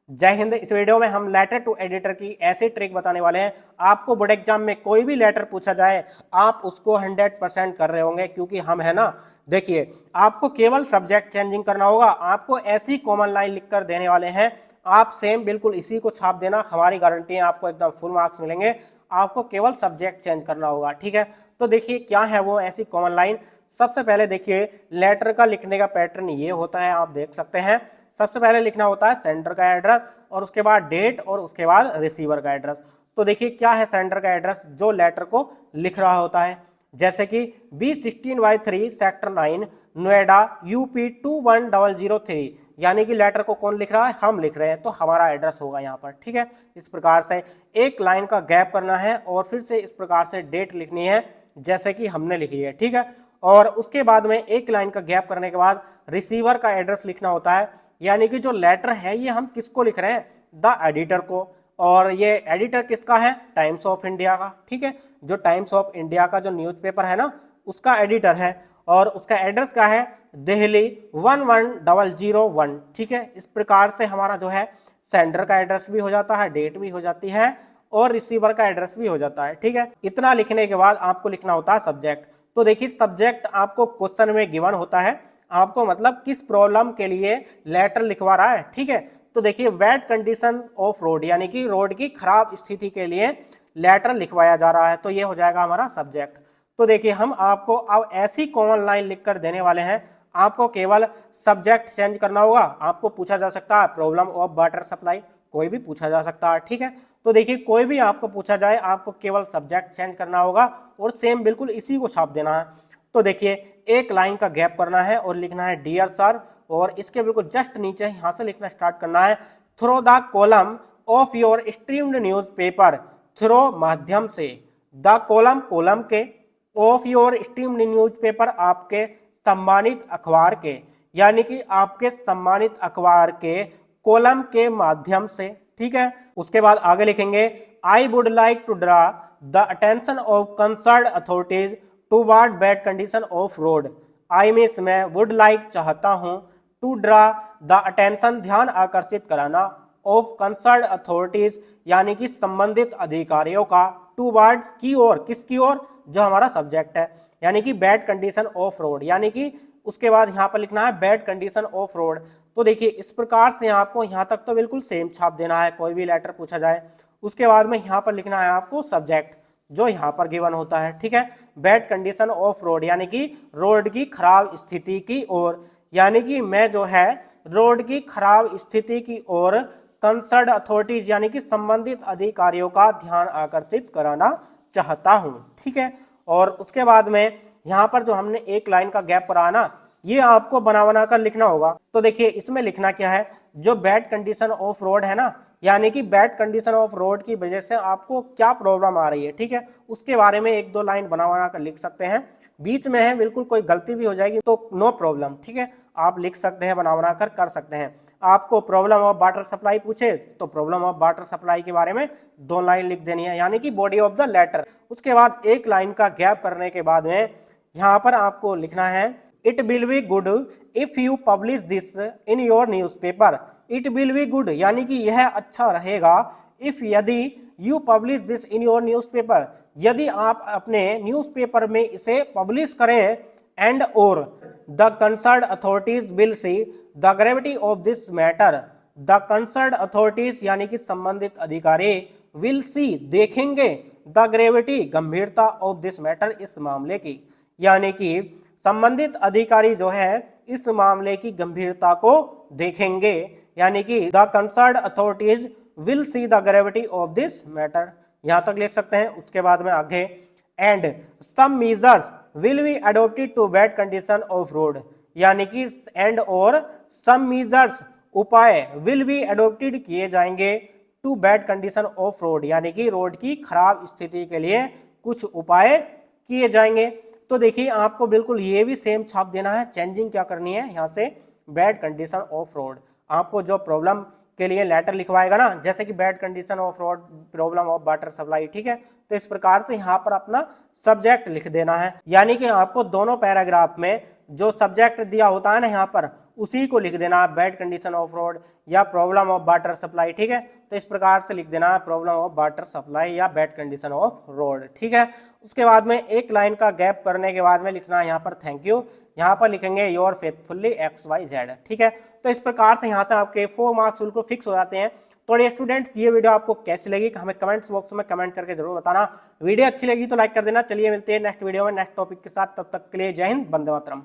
जय हिंद। इस वीडियो में हम लेटर टू एडिटर की ऐसी ट्रिक बताने वाले हैं। आपको बोर्ड एग्जाम में कोई भी लेटर पूछा जाए आप उसको 100% कर रहे होंगे, क्योंकि हम है ना। देखिए, आपको केवल सब्जेक्ट चेंजिंग करना होगा। आपको ऐसी कॉमन लाइन लिखकर देने वाले हैं, आप सेम बिल्कुल इसी को छाप देना, हमारी गारंटी है आपको एकदम फुल मार्क्स मिलेंगे। आपको केवल सब्जेक्ट चेंज करना होगा, ठीक है। तो देखिए क्या है वो ऐसी कॉमन लाइन। सबसे पहले देखिए, लेटर का लिखने का पैटर्न ये होता है, आप देख सकते हैं। सबसे पहले लिखना होता है सेंडर का एड्रेस, और उसके बाद डेट, और उसके बाद रिसीवर का एड्रेस। तो देखिए क्या है सेंडर का एड्रेस जो लेटर को लिख रहा होता है, जैसे कि B16/3 सेक्टर 9 नोएडा UP 21003, यानी कि लेटर को कौन लिख रहा है, हम लिख रहे हैं, तो हमारा एड्रेस होगा यहाँ पर, ठीक है। इस प्रकार से एक लाइन का गैप करना है और फिर से इस प्रकार से डेट लिखनी है जैसे कि हमने लिखी है, ठीक है। और उसके बाद में एक लाइन का गैप करने के बाद रिसीवर का एड्रेस लिखना होता है, यानी कि जो लेटर है ये हम किसको लिख रहे हैं, द एडिटर को। और ये एडिटर किसका है, टाइम्स ऑफ इंडिया का, ठीक है। जो टाइम्स ऑफ इंडिया का जो न्यूज़पेपर है ना, उसका एडिटर है, और उसका एड्रेस क्या है, दिल्ली 11001, ठीक है। इस प्रकार से हमारा जो है सेंडर का एड्रेस भी हो जाता है, डेट भी हो जाती है, और रिसीवर का एड्रेस भी हो जाता है, ठीक है। इतना लिखने के बाद आपको लिखना होता है सब्जेक्ट। तो देखिए सब्जेक्ट आपको क्वेश्चन में गिवन होता है, आपको मतलब किस प्रॉब्लम के लिए लेटर लिखवा रहा है, ठीक है। तो देखिए बैड कंडीशन ऑफ रोड, यानी कि रोड की खराब स्थिति के लिए लेटर लिखवाया जा रहा है, तो ये हो जाएगा हमारा सब्जेक्ट। तो देखिए हम आपको अब ऐसी कॉमन लाइन लिखकर देने वाले हैं, आपको केवल सब्जेक्ट चेंज करना होगा। आपको पूछा जा सकता है प्रॉब्लम ऑफ वाटर सप्लाई, कोई भी पूछा जा सकता है, ठीक है। तो देखिए कोई भी आपको पूछा जाए, आपको केवल सब्जेक्ट चेंज करना होगा और सेम बिल्कुल इसी को छाप देना है। तो देखिए एक लाइन का गैप करना है और लिखना है डियर सर, और इसके बिल्कुल जस्ट नीचे यहां से लिखना स्टार्ट करना है, through the column of your esteemed newspaper, through माध्यम से, द कॉलम कॉलम के, of your esteemed newspaper आपके सम्मानित अखबार के, यानी कि आपके सम्मानित अखबार के कॉलम के माध्यम से, ठीक है। उसके बाद आगे लिखेंगे, I would like to draw the attention of concern authorities toward bad condition of road. I means मैं, वुड लाइक चाहता हूं, टू ड्रा द अटेंशन ध्यान आकर्षित कराना, ऑफ कंसर्न अथॉरिटीज यानी कि संबंधित अधिकारियों का, टूवर्ड्स की ओर, किसकी ओर, जो हमारा सब्जेक्ट है, यानी कि बैड कंडीशन ऑफ रोड, यानी कि उसके बाद यहां पर लिखना है बैड कंडीशन ऑफ रोड। तो देखिए इस प्रकार से आपको यहां तक तो बिल्कुल सेम छाप देना है, कोई भी लेटर पूछा जाए। उसके बाद में यहां पर लिखना है आपको सब्जेक्ट जो यहां पर गिवन होता है, ठीक है। बैड कंडीशन ऑफ रोड यानी कि रोड की खराब स्थिति की ओर, यानी कि मैं जो है रोड की खराब स्थिति की ओर कंसर्न अथॉरिटीज यानी कि संबंधित अधिकारियों का ध्यान आकर्षित कराना चाहता हूं, ठीक है। और उसके बाद में यहां पर जो हमने एक लाइन का गैप पड़ा ना, ये आपको बना बना कर लिखना होगा। तो देखिए इसमें लिखना क्या है, जो बैड कंडीशन ऑफ रोड है ना, यानी कि बैड कंडीशन ऑफ रोड की वजह से आपको क्या प्रॉब्लम आ रही है, ठीक है, उसके बारे में एक दो लाइन बना बना कर लिख सकते हैं। बीच में है बिल्कुल कोई गलती भी हो जाएगी तो नो प्रॉब्लम, ठीक है, आप लिख सकते हैं, बना बना कर सकते हैं। आपको प्रॉब्लम ऑफ वाटर सप्लाई पूछे तो प्रॉब्लम ऑफ वाटर सप्लाई के बारे में दो लाइन लिख देनी है, यानी कि बॉडी ऑफ द लेटर। उसके बाद एक लाइन का गैप करने के बाद में यहाँ पर आपको लिखना है, it will be good if you publish this in your newspaper. It will be good यानी कि यह अच्छा रहेगा, इफ यदि, you publish this in your newspaper, यदि आप अपने न्यूज़पेपर में इसे पब्लिश करें, एंड और the concern authorities will see the gravity of this matter. The concern authorities यानी कि संबंधित अधिकारी, विल सी देखेंगे, द ग्रेविटी गंभीरता ऑफ दिस मैटर इस मामले की, यानी कि संबंधित अधिकारी जो है इस मामले की गंभीरता को देखेंगे, यानी कि the concern authorities will see the gravity of this matter, यहां तक लिख सकते हैं। उसके बाद में आगे, and some measures will be adopted to bad condition of road, यानी कि एंड और सम मेजर्स उपाय विल बी अडॉप्टेड किए जाएंगे to bad condition of road, यानी कि रोड की खराब स्थिति के लिए कुछ उपाय किए जाएंगे। तो देखिए आपको बिल्कुल ये भी सेम छाप देना है, चेंजिंग क्या करनी है, यहाँ से बैड कंडीशन ऑफ रोड, आपको जो प्रॉब्लम के लिए लेटर लिखवाएगा ना, जैसे कि bad condition of road, problem of water supply, ठीक है। तो इस प्रकार से यहाँ पर अपना सब्जेक्ट लिख देना है, यानी कि आपको दोनों पैराग्राफ में जो सब्जेक्ट दिया होता है ना यहाँ पर, उसी को लिख देना बैड कंडीशन ऑफ रोड या प्रॉब्लम ऑफ वाटर सप्लाई, ठीक है। तो इस प्रकार से लिख देना प्रॉब्लम ऑफ वाटर सप्लाई या बैड कंडीशन ऑफ रोड, ठीक है। उसके बाद में एक लाइन का गैप करने के बाद में लिखना है यहाँ पर थैंक यू, यहाँ पर लिखेंगे योर फेथफुली XYZ, ठीक है। तो इस प्रकार से यहाँ से आपके 4 मार्क्स बिल्कुल फिक्स हो जाते हैं। तो ये स्टूडेंट्स, ये वीडियो आपको कैसी लगी हमें कमेंट्स बॉक्स में कमेंट करके जरूर बताना। वीडियो अच्छी लगी तो लाइक कर देना। चलिए मिलते हैं नेक्स्ट वीडियो में नेक्स्ट टॉपिक के साथ, तब तक के लिए जय हिंद, वंदे मातरम।